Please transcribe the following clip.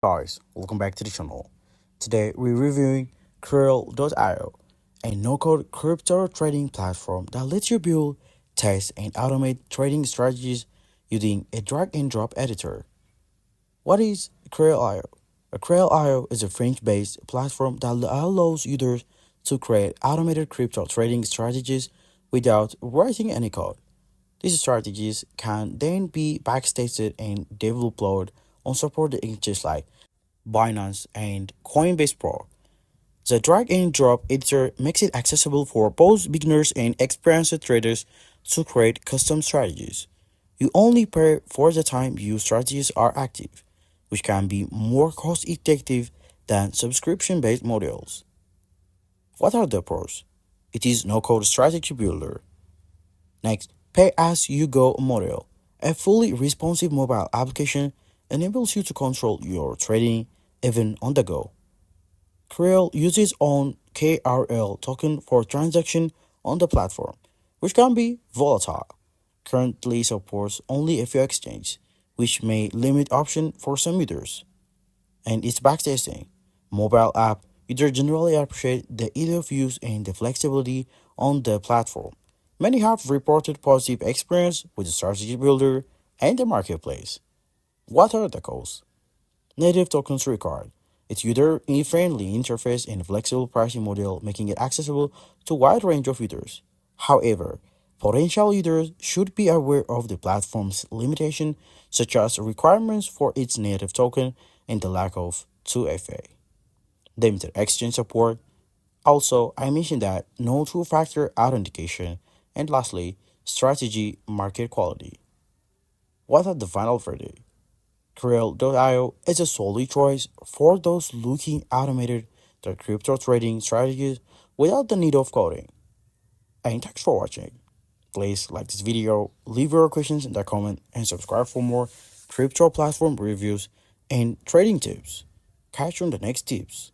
Guys, welcome back to the channel. Today we're reviewing Krill.io, a no-code crypto trading platform that lets you build, test, and automate trading strategies using a drag-and-drop editor. What is Krill.io? Krill.io is a French-based platform that allows users to create automated crypto trading strategies without writing any code. These strategies can then be backstaged and developed on supported exchanges like Binance, and Coinbase Pro. The drag and drop editor makes it accessible for both beginners and experienced traders to create custom strategies. You only pay for the time your strategies are active, which can be more cost effective than subscription based models. What are the pros? It is no code strategy builder. Next, pay as you go model. A fully responsive mobile application enables you to control your trading even on the go. Krill uses own KRL token for transaction on the platform, which can be volatile. Currently supports only a few exchanges, which may limit option for some users. And it's backtesting. Mobile app users generally appreciate the ease of use and the flexibility on the platform. Many have reported positive experience with the strategy builder and the marketplace. What are the goals? Native tokens required. Its user-friendly interface and flexible pricing model making it accessible to a wide range of users. However, potential users should be aware of the platform's limitations, such as requirements for its native token and the lack of 2FA. Limited exchange support. Also, I mentioned that no two-factor authentication. And lastly, strategy market quality. What are the final verdict? Krill.io is a solid choice for those looking automated their crypto trading strategies without the need of coding. And thanks for watching. Please like this video, leave your questions in the comment, and subscribe for more crypto platform reviews and trading tips. Catch you on the next tips.